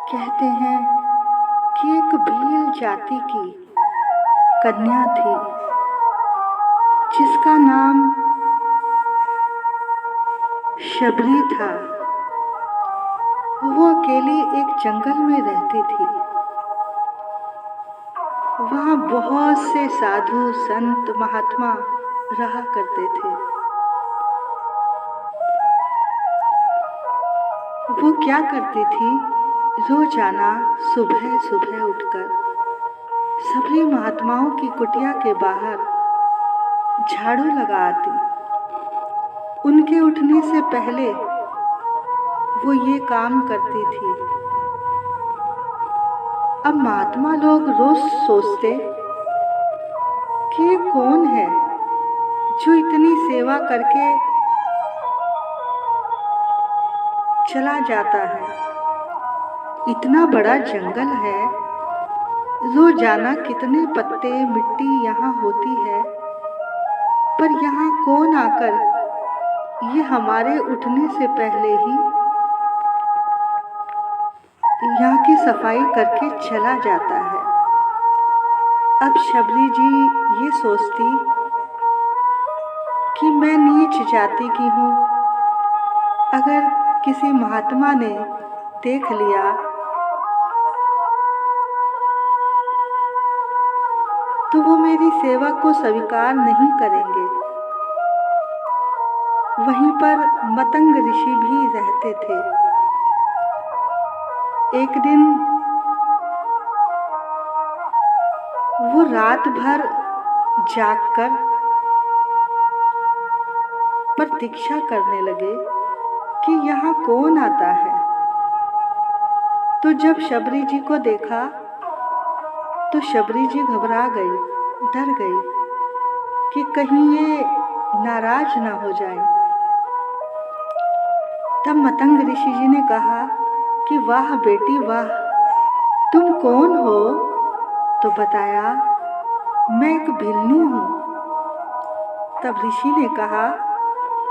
कहते हैं कि एक भील जाति की कन्या थी जिसका नाम शबरी था। वो अकेली एक जंगल में रहती थी। वहाँ बहुत से साधु संत महात्मा रहा करते थे। वो क्या करती थी, रोजाना सुबह सुबह उठकर सभी महात्माओं की कुटिया के बाहर झाड़ू लगा आती। उनके उठने से पहले वो ये काम करती थी। अब महात्मा लोग रोज सोचते कि ये कौन है जो इतनी सेवा करके चला जाता है। इतना बड़ा जंगल है, रोजाना कितने पत्ते मिट्टी यहाँ होती है, पर यहाँ कौन आकर ये हमारे उठने से पहले ही यहाँ की सफाई करके चला जाता है। अब शबरी जी ये सोचती कि मैं नीच जाति की हूँ। अगर किसी महात्मा ने देख लिया तो वो मेरी सेवा को स्वीकार नहीं करेंगे। वहीं पर मतंग ऋषि भी रहते थे। एक दिन वो रात भर जागकर प्रतीक्षा करने लगे कि यहाँ कौन आता है। तो जब शबरी जी को देखा तो शबरी जी घबरा गई, डर गई कि कहीं ये नाराज ना हो जाए। तब मतंग ऋषि जी ने कहा कि वाह बेटी वाह, तुम कौन हो? तो बताया, मैं एक भिलनी हूँ। तब ऋषि ने कहा,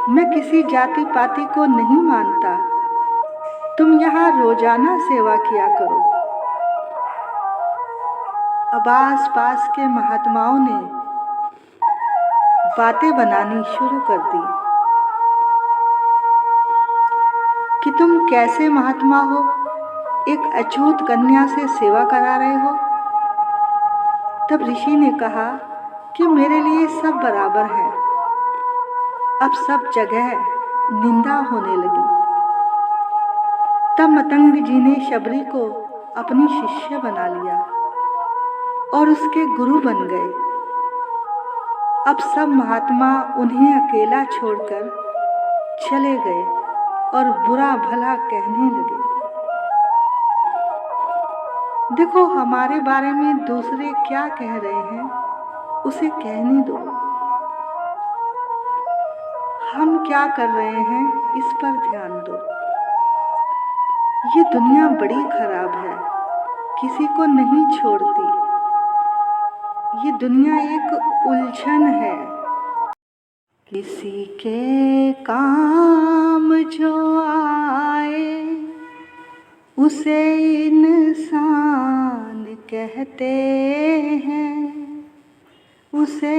मैं किसी जाति पाति को नहीं मानता, तुम यहाँ रोजाना सेवा किया करो। अब आस पास के महात्माओं ने बातें बनानी शुरू कर दी कि तुम कैसे महात्मा हो, एक अछूत कन्या से सेवा करा रहे हो। तब ऋषि ने कहा कि मेरे लिए सब बराबर है। अब सब जगह निंदा होने लगी। तब मतंग जी ने शबरी को अपनी शिष्य बना लिया और उसके गुरु बन गए। अब सब महात्मा उन्हें अकेला छोड़कर चले गए और बुरा भला कहने लगे। देखो, हमारे बारे में दूसरे क्या कह रहे हैं उसे कहने दो। हम क्या कर रहे हैं इस पर ध्यान दो। ये दुनिया बड़ी खराब है, किसी को नहीं छोड़ती। ये दुनिया एक उलझन है। किसी के काम जो आए उसे इंसान कहते हैं, उसे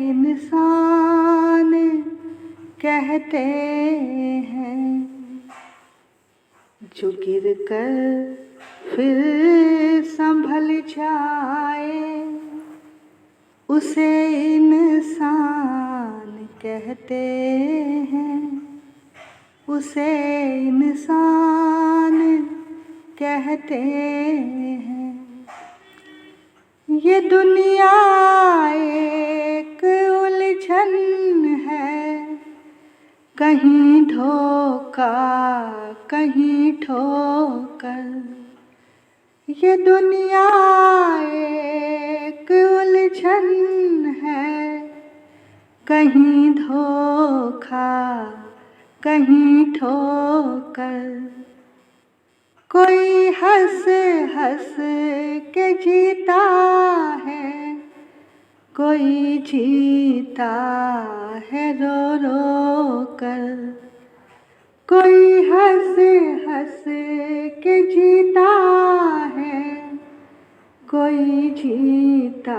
इंसान कहते हैं। जो गिर कर फिर संभल जाए उसे इंसान कहते हैं, उसे इंसान कहते हैं। ये दुनिया एक उलझन है, कहीं धोखा कहीं ठोकर। ये दुनिया एक उलझन है, कहीं धोखा कहीं ठोकर। कोई हंस हंस के जीता है, कोई जीता है रो रो कर। कोई हंस हंस के जीता कोई जीता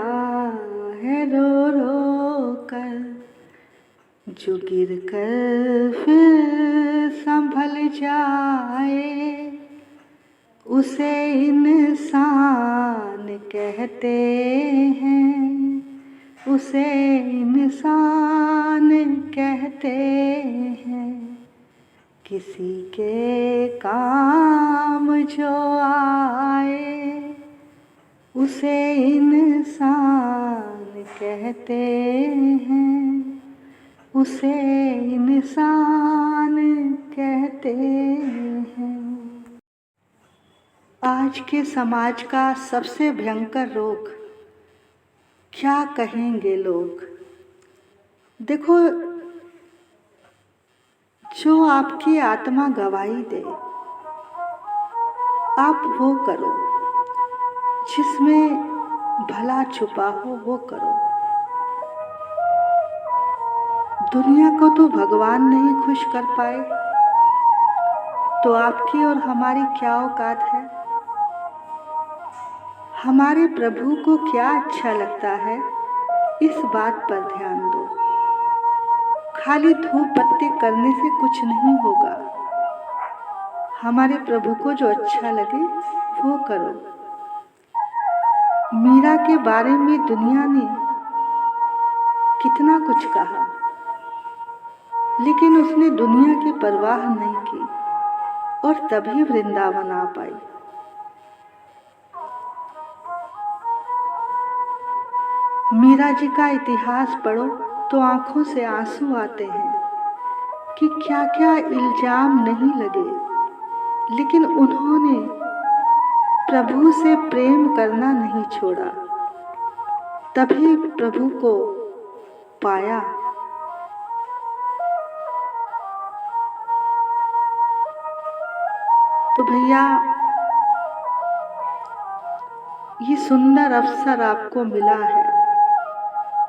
है रो रो कर, जो गिर कर फिर संभल जाए, उसे इंसान कहते हैं, उसे इंसान कहते हैं। किसी के काम जो आए, उसे इंसान कहते हैं, उसे इंसान कहते हैं। आज के समाज का सबसे भयंकर रोग, क्या कहेंगे लोग। देखो, जो आपकी आत्मा गवाही दे, आप वो करो। जिसमें भला छुपा हो वो करो। दुनिया को तो भगवान नहीं खुश कर पाए, तो आपकी और हमारी क्या औकात है। हमारे प्रभु को क्या अच्छा लगता है, इस बात पर ध्यान दो। खाली धूप बत्ती करने से कुछ नहीं होगा। हमारे प्रभु को जो अच्छा लगे वो करो। मीरा के बारे में दुनिया ने कितना कुछ कहा, लेकिन उसने दुनिया की परवाह नहीं की और तभी वृंदावन आ पाई। मीरा जी का इतिहास पढ़ो तो आंखों से आंसू आते हैं कि क्या क्या इल्जाम नहीं लगे, लेकिन उन्होंने प्रभु से प्रेम करना नहीं छोड़ा, तभी प्रभु को पाया। तो भैया, ये सुंदर अवसर आपको मिला है।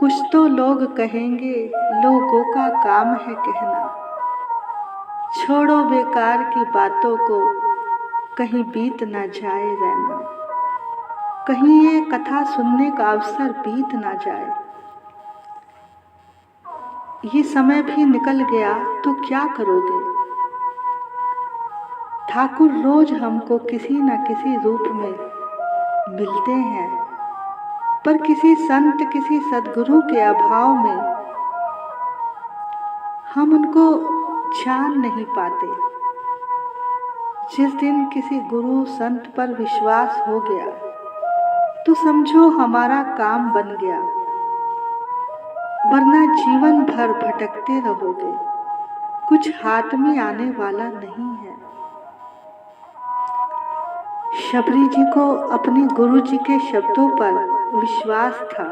कुछ तो लोग कहेंगे, लोगों का काम है कहना। छोड़ो बेकार की बातों को, कहीं बीत ना जाए रहना। कहीं ये कथा सुनने का अवसर बीत ना जाए। ये समय भी निकल गया तो क्या करोगे। ठाकुर रोज हमको किसी न किसी रूप में मिलते हैं, पर किसी संत किसी सद्गुरु के अभाव में हम उनको जान नहीं पाते। जिस दिन किसी गुरु संत पर विश्वास हो गया तो समझो हमारा काम बन गया, वरना जीवन भर भटकते रहोगे। कुछ हाथ में आने वाला नहीं है। शबरी जी को अपने गुरु जी के शब्दों पर विश्वास था।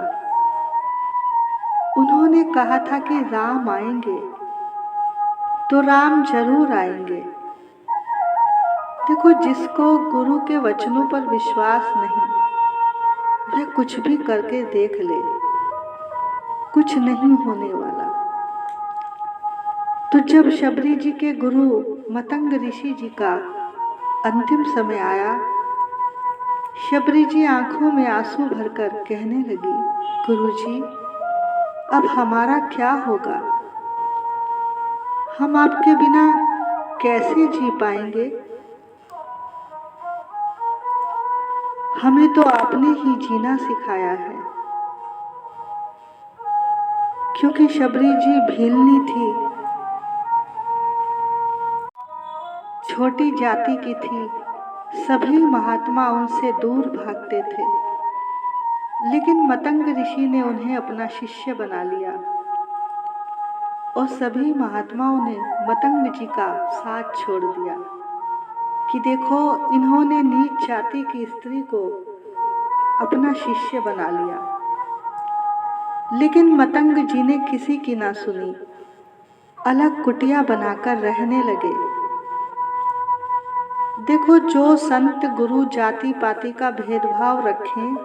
उन्होंने कहा था कि राम आएंगे तो राम जरूर आएंगे। देखो, जिसको गुरु के वचनों पर विश्वास नहीं, वह कुछ भी करके देख ले, कुछ नहीं होने वाला। तो जब शबरी जी के गुरु मतंग ऋषि जी का अंतिम समय आया, शबरी जी आंखों में आंसू भरकर कहने लगी, गुरुजी, अब हमारा क्या होगा। हम आपके बिना कैसे जी पाएंगे। हमें तो आपने ही जीना सिखाया है। क्योंकि शबरी जी भीलनी थी, छोटी जाति की थी, सभी महात्मा उनसे दूर भागते थे। लेकिन मतंग ऋषि ने उन्हें अपना शिष्य बना लिया और सभी महात्माओं ने मतंग जी का साथ छोड़ दिया कि देखो, इन्होंने नीच जाति की स्त्री को अपना शिष्य बना लिया। लेकिन मतंग जी ने किसी की ना सुनी, अलग कुटिया बनाकर रहने लगे। देखो, जो संत गुरु जाति पाति का भेदभाव रखें,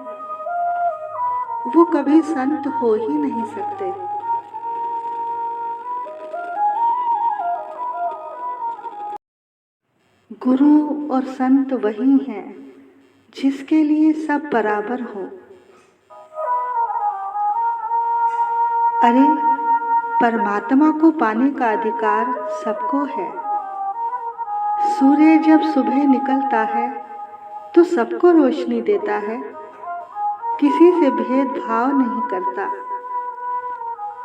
वो कभी संत हो ही नहीं सकते। गुरु और संत वही हैं जिसके लिए सब बराबर हो। अरे, परमात्मा को पाने का अधिकार सबको है। सूर्य जब सुबह निकलता है तो सबको रोशनी देता है, किसी से भेदभाव नहीं करता।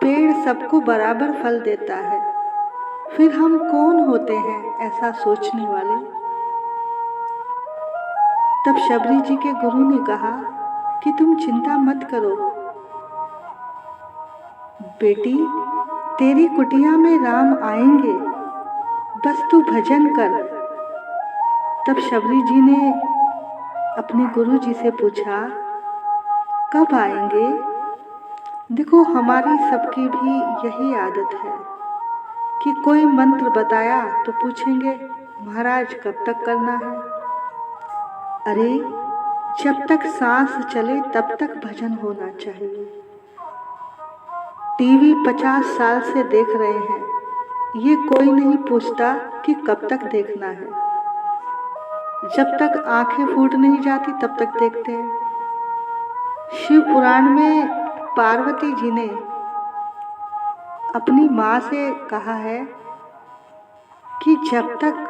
पेड़ सबको बराबर फल देता है। फिर हम कौन होते हैं ऐसा सोचने वाले। तब शबरी जी के गुरु ने कहा कि तुम चिंता मत करो बेटी, तेरी कुटिया में राम आएंगे, बस तू भजन कर। तब शबरी जी ने अपने गुरु जी से पूछा, कब आएंगे? देखो, हमारी सबकी भी यही आदत है कि कोई मंत्र बताया तो पूछेंगे महाराज कब तक करना है। अरे, जब तक सांस चले तब तक भजन होना चाहिए। टीवी 50 साल से देख रहे हैं, ये कोई नहीं पूछता कि कब तक देखना है। जब तक आंखें फूट नहीं जाती तब तक देखते हैं। शिव पुराण में पार्वती जी ने अपनी माँ से कहा है कि जब तक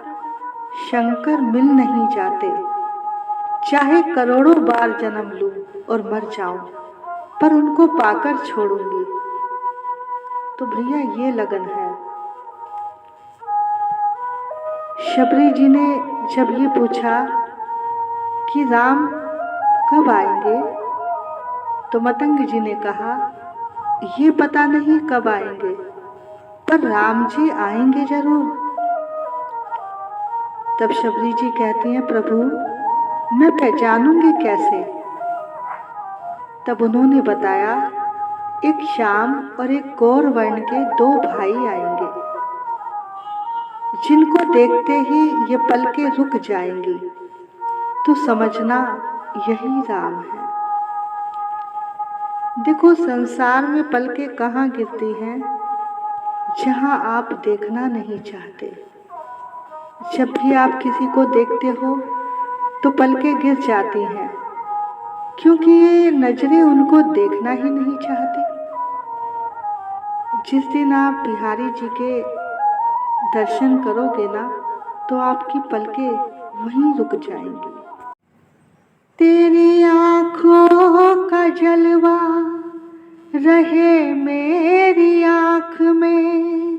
शंकर मिल नहीं जाते, चाहे करोड़ों बार जन्म लूं और मर जाऊं, पर उनको पाकर छोड़ूंगी। तो भैया ये लगन है। शबरी जी ने जब ये पूछा कि राम कब आएंगे, तो मतंग जी ने कहा, ये पता नहीं कब आएंगे, पर राम जी आएंगे जरूर। तब शबरी जी कहती हैं, प्रभु मैं पहचानूंगी कैसे? तब उन्होंने बताया, एक श्याम और एक गौर वर्ण के 2 भाई आएंगे, जिनको देखते ही ये पलकें रुक जाएंगी, तो समझना यही राम है। देखो, संसार में पलकें कहाँ गिरती हैं? जहाँ आप देखना नहीं चाहते। जब भी आप किसी को देखते हो तो पलकें गिर जाती हैं, क्योंकि ये नजरें उनको देखना ही नहीं चाहती। जिस दिन आप बिहारी जी के दर्शन करोगे ना, तो आपकी पलकें वहीं रुक जाएंगी। तेरी आँखों का जलवा रहे मेरी आँख में,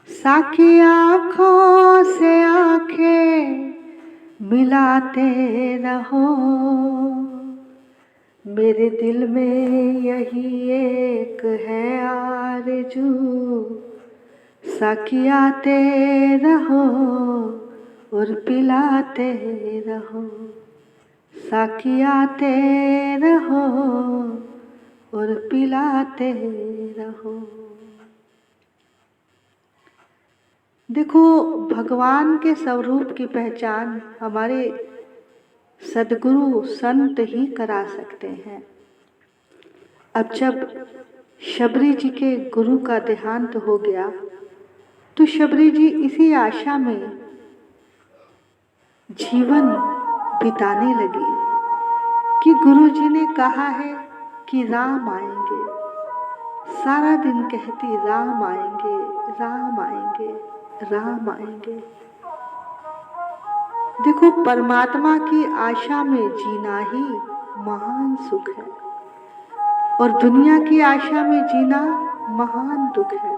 साकी आँखों से आँखें मिलाते रहो। मेरे दिल में यही एक है आरज़ू, साकी आते रहो और पिलाते रहो, साकी आते रहो और पिलाते रहो। देखो, भगवान के स्वरूप की पहचान हमारे सद्गुरु संत ही करा सकते हैं। अब जब शबरी जी के गुरु का देहांत हो गया, तो शबरी जी इसी आशा में जीवन बिताने लगी कि गुरु जी ने कहा है कि राम आएंगे। सारा दिन कहती, राम आएंगे, राम आएंगे, राम आएंगे। देखो, परमात्मा की आशा में जीना ही महान सुख है, और दुनिया की आशा में जीना महान दुख है।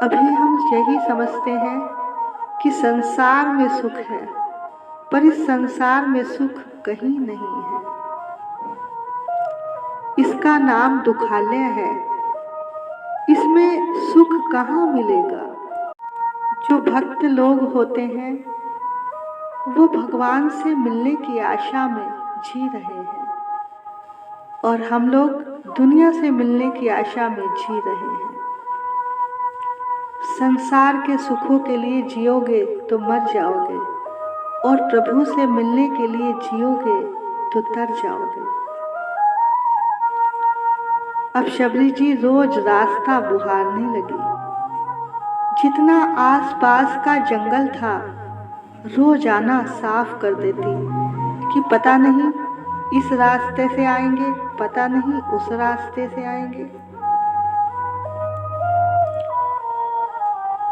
अभी हम यही समझते हैं कि संसार में सुख है, पर इस संसार में सुख कहीं नहीं है। इसका नाम दुखालय है। इसमें सुख कहाँ मिलेगा? जो भक्त लोग होते हैं वो भगवान से मिलने की आशा में जी रहे हैं, और हम लोग दुनिया से मिलने की आशा में जी रहे हैं। संसार के सुखों के लिए जियोगे तो मर जाओगे, और प्रभु से मिलने के लिए जियोगे तो तर जाओगे। अब शबरी जी रोज रास्ता बुहारने लगी। जितना आसपास का जंगल था रोजाना साफ कर देती कि पता नहीं इस रास्ते से आएंगे, पता नहीं उस रास्ते से आएंगे।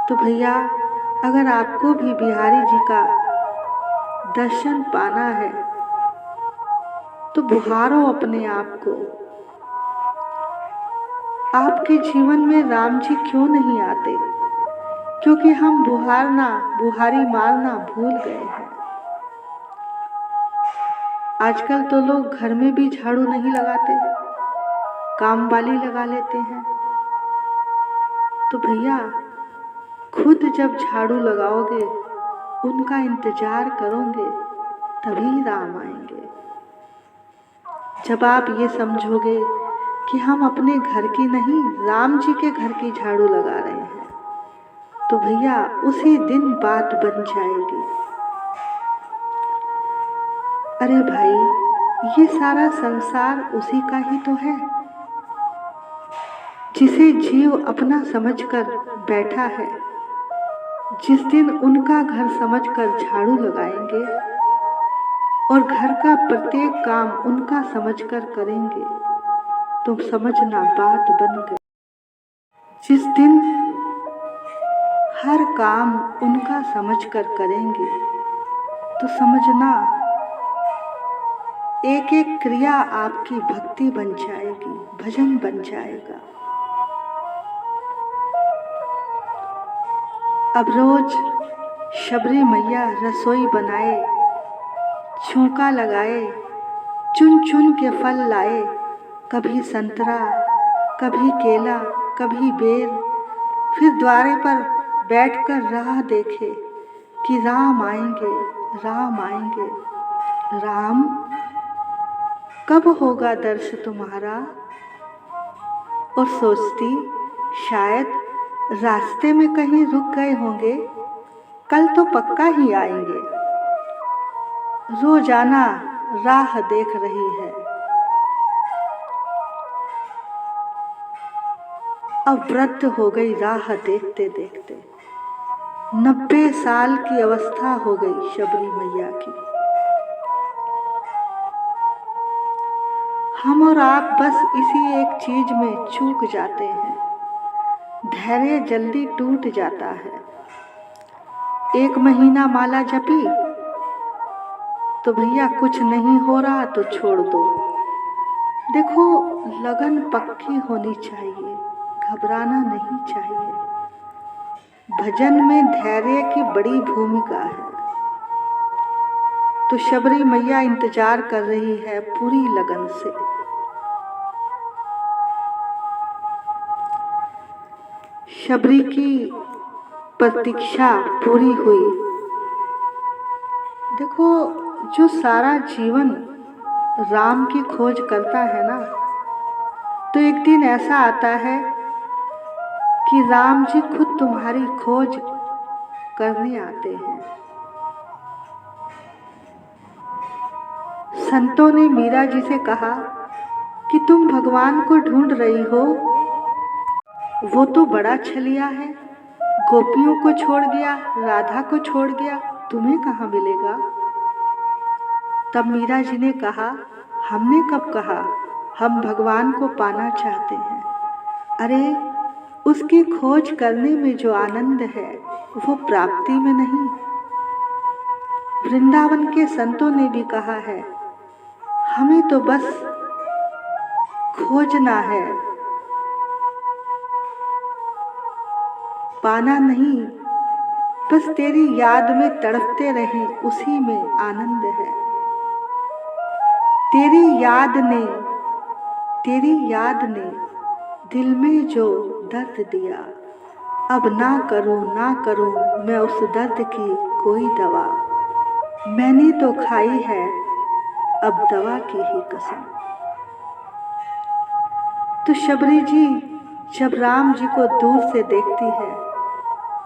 तो भैया, अगर आपको भी बिहारी जी का दर्शन पाना है तो बुहारो अपने आप को। आपके जीवन में राम जी क्यों नहीं आते? क्योंकि हम बुहारी मारना भूल गए हैं। आजकल तो लोग घर में भी झाड़ू नहीं लगाते, काम वाली लगा लेते हैं। तो भैया, खुद जब झाड़ू लगाओगे, उनका इंतजार करोगे, तभी राम आएंगे। जब आप ये समझोगे कि हम अपने घर की नहीं, राम जी के घर की झाड़ू लगा रहे हैं, तो भैया उसी दिन बात बन जाएगी। अरे भाई, ये सारा संसार उसी का ही तो है, जिसे जीव अपना समझकर बैठा है। जिस दिन उनका घर समझकर झाड़ू लगाएंगे और घर का प्रत्येक काम उनका समझकर करेंगे, तो समझना बात बन गई। जिस दिन हर काम उनका समझकर करेंगे, तो समझना एक एक क्रिया आपकी भक्ति बन जाएगी, भजन बन जाएगा। अब रोज शबरी मैया रसोई बनाए, छौंका लगाए, चुन चुन के फल लाए, कभी संतरा, कभी केला, कभी बेर, फिर द्वारे पर बैठकर राह देखे कि राम आएंगे, राम आएंगे। राम, कब होगा दर्श तुम्हारा? और सोचती शायद रास्ते में कहीं रुक गए होंगे, कल तो पक्का ही आएंगे। रोजाना राह देख रही है, अब वृद्ध हो गई राह देखते देखते। 90 साल की अवस्था हो गई शबरी मैया की। हम और आप बस इसी एक चीज में चूक जाते हैं, धैर्य जल्दी टूट जाता है। 1 महीना माला जपी तो भैया कुछ नहीं हो रहा तो छोड़ दो। देखो, लगन पक्की होनी चाहिए, घबराना नहीं चाहिए। भजन में धैर्य की बड़ी भूमिका है। तो शबरी मैया इंतजार कर रही है पूरी लगन से। शबरी की प्रतीक्षा पूरी हुई। देखो, जो सारा जीवन राम की खोज करता है ना, तो एक दिन ऐसा आता है कि राम जी खुद तुम्हारी खोज करने आते हैं। संतों ने मीरा जी से कहा कि तुम भगवान को ढूंढ रही हो, वो तो बड़ा छलिया है, गोपियों को छोड़ गया, राधा को छोड़ गया, तुम्हें कहाँ मिलेगा? तब मीरा जी ने कहा, हमने कब कहा हम भगवान को पाना चाहते हैं? अरे, उसकी खोज करने में जो आनंद है वो प्राप्ति में नहीं। वृंदावन के संतों ने भी कहा है, हमें तो बस खोजना है, पाना नहीं। बस तेरी याद में तड़पते रहें, उसी में आनंद है। तेरी याद ने दिल में जो दर्द दिया, अब ना करूं मैं उस दर्द की कोई दवा। मैंने तो खाई है अब दवा की ही कसम। तो शबरी जी जब राम जी को दूर से देखती है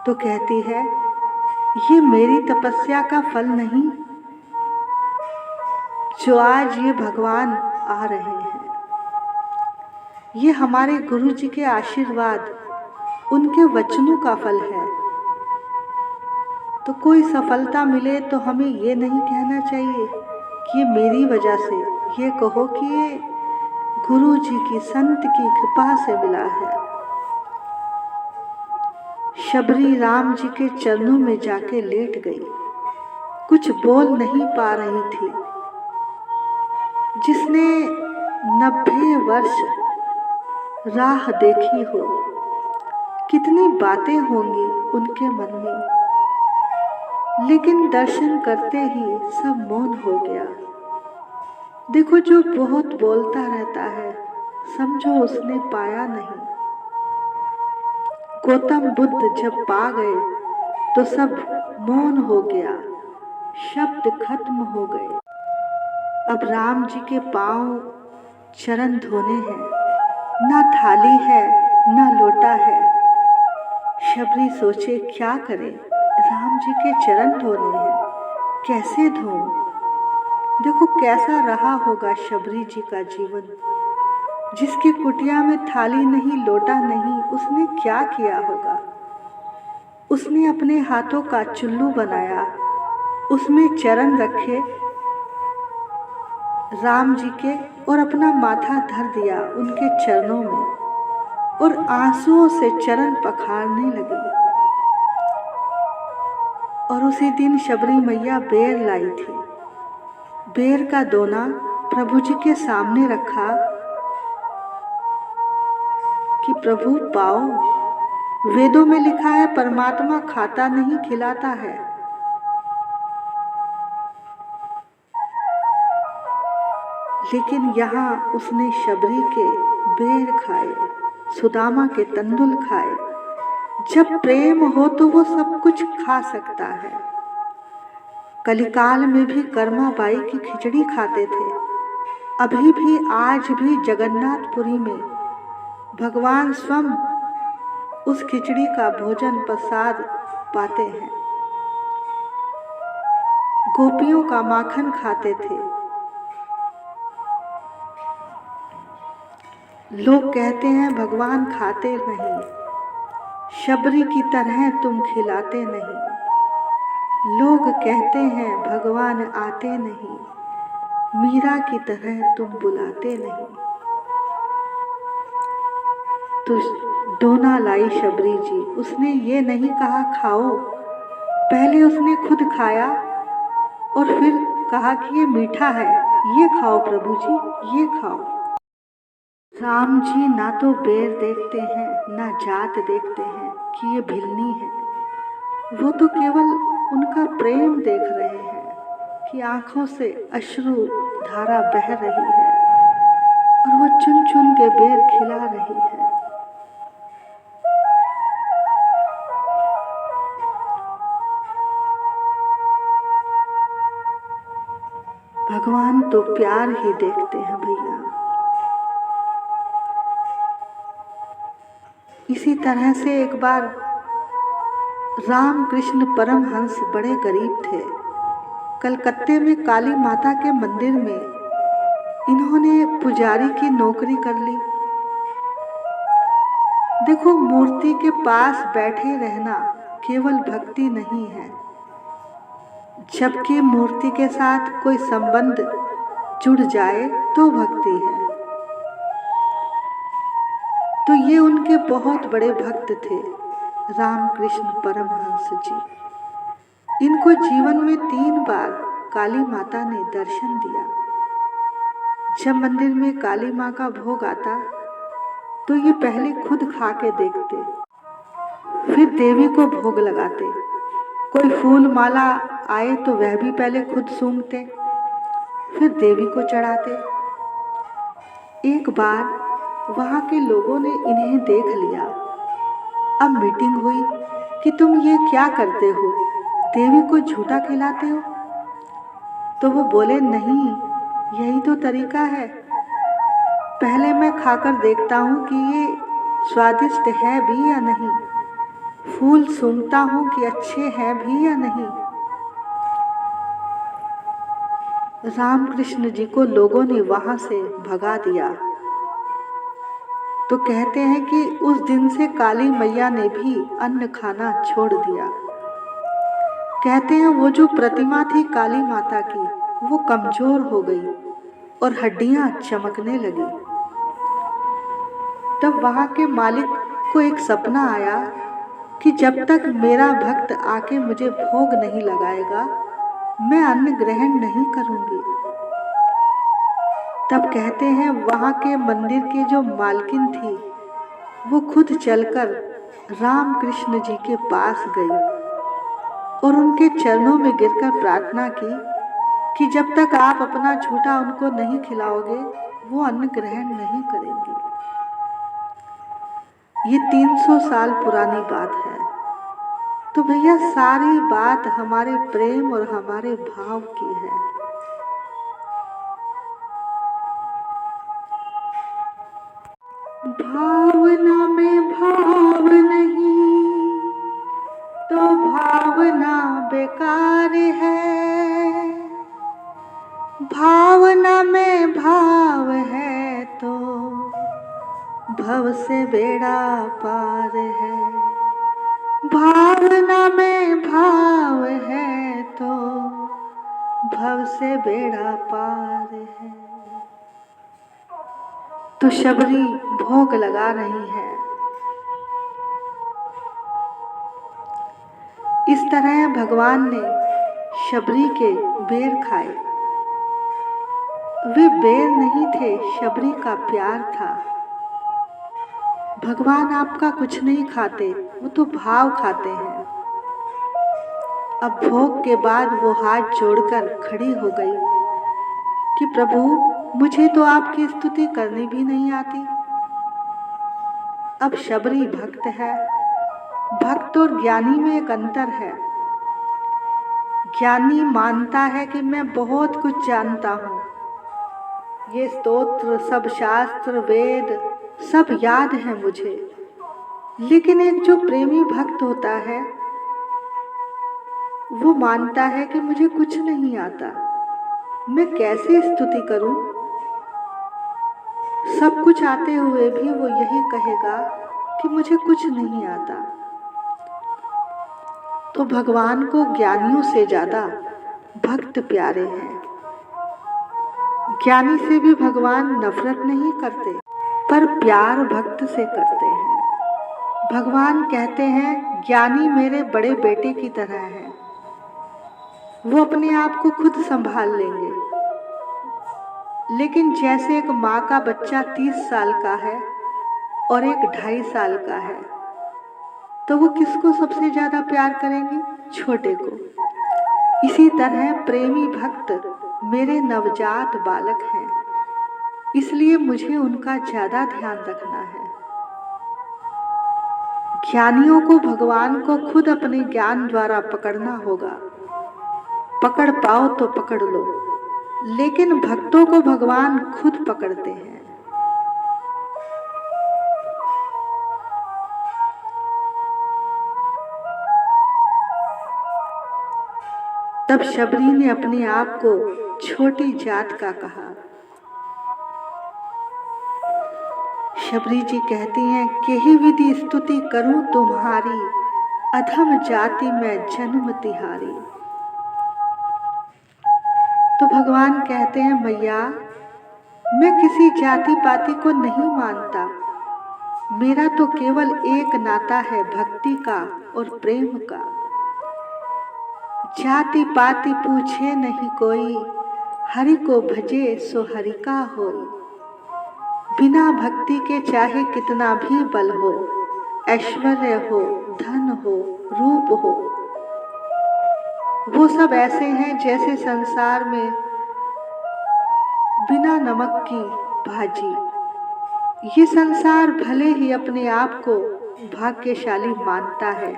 तो कहती है, ये मेरी तपस्या का फल नहीं जो आज ये भगवान आ रहे हैं। ये हमारे गुरु जी के आशीर्वाद, उनके वचनों का फल है। तो कोई सफलता मिले तो हमें ये नहीं कहना चाहिए कि ये मेरी वजह से, ये कहो कि ये गुरु जी की, संत की कृपा से मिला है। शबरी राम जी के चरणों में जाके लेट गई, कुछ बोल नहीं पा रही थी। जिसने 90 वर्ष राह देखी हो, कितनी बातें होंगी उनके मन में, लेकिन दर्शन करते ही सब मौन हो गया। देखो, जो बहुत बोलता रहता है, समझो उसने पाया नहीं। गौतम बुद्ध जब पा गए तो सब मौन हो गया, शब्द खत्म हो गए। अब राम जी के पांव चरण धोने हैं, ना थाली है ना लोटा है। शबरी सोचे क्या करे, राम जी के चरण धोने हैं, कैसे धोऊं। देखो कैसा रहा होगा शबरी जी का जीवन, जिसकी कुटिया में थाली नहीं, लोटा नहीं, उसने क्या किया होगा। उसने अपने हाथों का चुल्लू बनाया, उसमें चरण रखे राम जी के और अपना माथा धर दिया उनके चरणों में और आंसुओं से चरण पखारने लगी। और उसी दिन शबरी मैया बेर लाई थी। बेर का दोना प्रभु जी के सामने रखा कि प्रभु पाओ। वेदों में लिखा है परमात्मा खाता नहीं खिलाता है। लेकिन यहाँ उसने शबरी के बेर खाए, सुदामा के तंदुल खाए। जब प्रेम हो तो वो सब कुछ खा सकता है। कलिकाल में भी कर्माबाई की खिचड़ी खाते थे। अभी भी, आज भी जगन्नाथपुरी में भगवान स्वयं उस खिचड़ी का भोजन प्रसाद पाते हैं। गोपियों का माखन खाते थे। लोग कहते हैं भगवान खाते नहीं, शबरी की तरह तुम खिलाते नहीं। लोग कहते हैं भगवान आते नहीं, मीरा की तरह तुम बुलाते नहीं। तो डोना लाई शबरी जी। उसने ये नहीं कहा खाओ, पहले उसने खुद खाया और फिर कहा कि ये मीठा है, ये खाओ प्रभु जी, ये खाओ। राम जी ना तो बेर देखते हैं ना जात देखते हैं कि ये भिलनी है। वो तो केवल उनका प्रेम देख रहे हैं कि आंखों से अश्रु धारा बह रही है और वो चुन चुन के बेर खिला रही है। भगवान तो प्यार ही देखते हैं भैया। इसी तरह से एक बार रामकृष्ण परमहंस बड़े गरीब थे। कलकत्ते में काली माता के मंदिर में इन्होंने पुजारी की नौकरी कर ली। देखो, मूर्ति के पास बैठे रहना केवल भक्ति नहीं है, जबकि मूर्ति के साथ कोई संबंध जुड़ जाए तो भक्ति है। तो ये उनके बहुत बड़े भक्त थे रामकृष्ण परमहंस जी। इनको जीवन में 3 बार काली माता ने दर्शन दिया। जब मंदिर में काली माँ का भोग आता तो ये पहले खुद खा के देखते, फिर देवी को भोग लगाते। कोई फूल माला आए तो वह भी पहले खुद सूंघते, फिर देवी को चढ़ाते। एक बार वहाँ के लोगों ने इन्हें देख लिया। अब मीटिंग हुई कि तुम ये क्या करते हो, देवी को झूठा खिलाते हो। तो वो बोले नहीं, यही तो तरीका है। पहले मैं खाकर देखता हूँ कि ये स्वादिष्ट है भी या नहीं, फूल सूंघता हूँ कि अच्छे हैं भी या नहीं। रामकृष्ण जी को लोगों ने वहां से भगा दिया। तो कहते हैं कि उस दिन से काली मैया ने भी अन्न खाना छोड़ दिया। कहते हैं वो जो प्रतिमा थी काली माता की, वो कमजोर हो गई और हड्डियां चमकने लगी। तब वहां के मालिक को एक सपना आया कि जब तक मेरा भक्त आके मुझे भोग नहीं लगाएगा, मैं अन्न ग्रहण नहीं करूंगी। तब कहते हैं वहां के मंदिर की जो मालकिन थी, वो खुद चलकर राम कृष्ण जी के पास गई और उनके चरणों में गिरकर प्रार्थना की कि जब तक आप अपना झूठा उनको नहीं खिलाओगे, वो अन्न ग्रहण नहीं करेंगे। ये 300 साल पुरानी बात है। तो भैया सारी बात हमारे प्रेम और हमारे भाव की है। भावना में भाव नहीं तो भावना बेकार है, भावना में भाव है तो भव से बेड़ा पार है, भावना में भाव है तो भव से बेड़ा पार है। तो शबरी भोग लगा रही है। इस तरह भगवान ने शबरी के बेर खाए। वे बेर नहीं थे, शबरी का प्यार था। भगवान आपका कुछ नहीं खाते, वो तो भाव खाते हैं। अब भोग के बाद वो हाथ जोड़कर खड़ी हो गई कि प्रभु, मुझे तो आपकी स्तुति करनी भी नहीं आती। अब शबरी भक्त है। भक्त और ज्ञानी में एक अंतर है। ज्ञानी मानता है कि मैं बहुत कुछ जानता हूँ, ये स्तोत्र, सब शास्त्र, वेद सब याद है मुझे। लेकिन एक जो प्रेमी भक्त होता है, वो मानता है कि मुझे कुछ नहीं आता, मैं कैसे स्तुति करूं। सब कुछ आते हुए भी वो यही कहेगा कि मुझे कुछ नहीं आता। तो भगवान को ज्ञानियों से ज्यादा भक्त प्यारे हैं। ज्ञानी से भी भगवान नफरत नहीं करते, पर प्यार भक्त से करते हैं। भगवान कहते हैं ज्ञानी मेरे बड़े बेटे की तरह है, वो अपने आप को खुद संभाल लेंगे। लेकिन जैसे एक माँ का बच्चा 30 साल का है और एक 2.5 साल का है, तो वो किसको सबसे ज्यादा प्यार करेंगे? छोटे को। इसी तरह प्रेमी भक्त मेरे नवजात बालक हैं, इसलिए मुझे उनका ज्यादा ध्यान रखना है। ज्ञानियों को भगवान को खुद अपने ज्ञान द्वारा पकड़ना होगा। पकड़ पाओ तो पकड़ लो, लेकिन भक्तों को भगवान खुद पकड़ते हैं। तब शबरी ने अपने आप को छोटी जात का कहा। शबरी जी कहती हैं कि ही विधि स्तुति करूं तुम्हारी, अधम जाति में जन्म तिहारी। तो भगवान कहते हैं मैया, मैं किसी जाति पाति को नहीं मानता, मेरा तो केवल एक नाता है भक्ति का और प्रेम का। जाति पाति पूछे नहीं कोई, हरि को भजे सो हरि का होई। बिना भक्ति के चाहे कितना भी बल हो, ऐश्वर्य हो, धन हो, रूप हो, वो सब ऐसे हैं जैसे संसार में बिना नमक की भाजी। ये संसार भले ही अपने आप को भाग्यशाली मानता है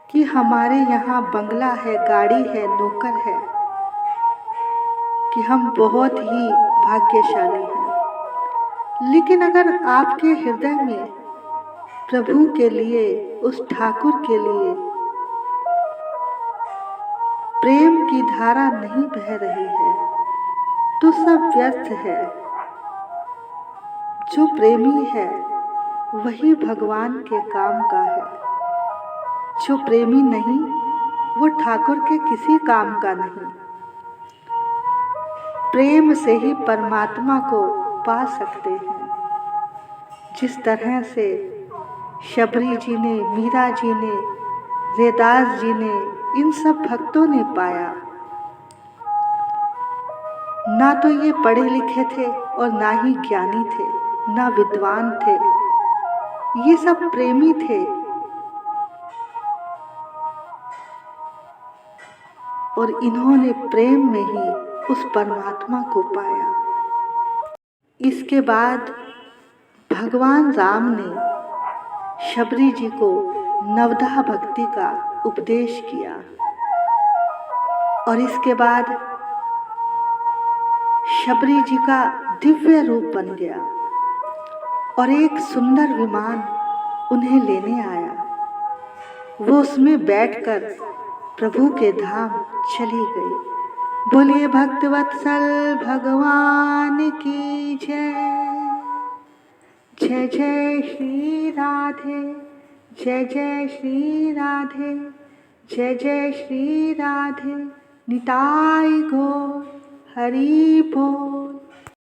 कि हमारे यहाँ बंगला है, गाड़ी है, नौकर है, कि हम बहुत ही भाग्यशाली हैं। लेकिन अगर आपके हृदय में प्रभु के लिए, उस ठाकुर के लिए प्रेम की धारा नहीं बह रही है, तो सब व्यर्थ है। जो प्रेमी है वही भगवान के काम का है। जो प्रेमी नहीं वो ठाकुर के किसी काम का नहीं। प्रेम से ही परमात्मा को पा सकते हैं। जिस तरह से शबरी जी ने, मीरा जी ने, रैदास जी ने, इन सब भक्तों ने पाया। ना तो ये पढ़े लिखे थे और ना ही ज्ञानी थे, ना विद्वान थे, ये सब प्रेमी थे। और इन्होंने प्रेम में ही उस परमात्मा को पाया। इसके बाद भगवान राम ने शबरी जी को नवधा भक्ति का उपदेश किया और इसके बाद शबरी जी का दिव्य रूप बन गया और एक सुंदर विमान उन्हें लेने आया। वो उसमें बैठकर प्रभु के धाम चली गई। बोलिए भक्तवत्सल भगवान की जय। जय जय श्री राधे, जय जय श्री राधे, जय जय श्री राधे। निताई गौर हरि बोल।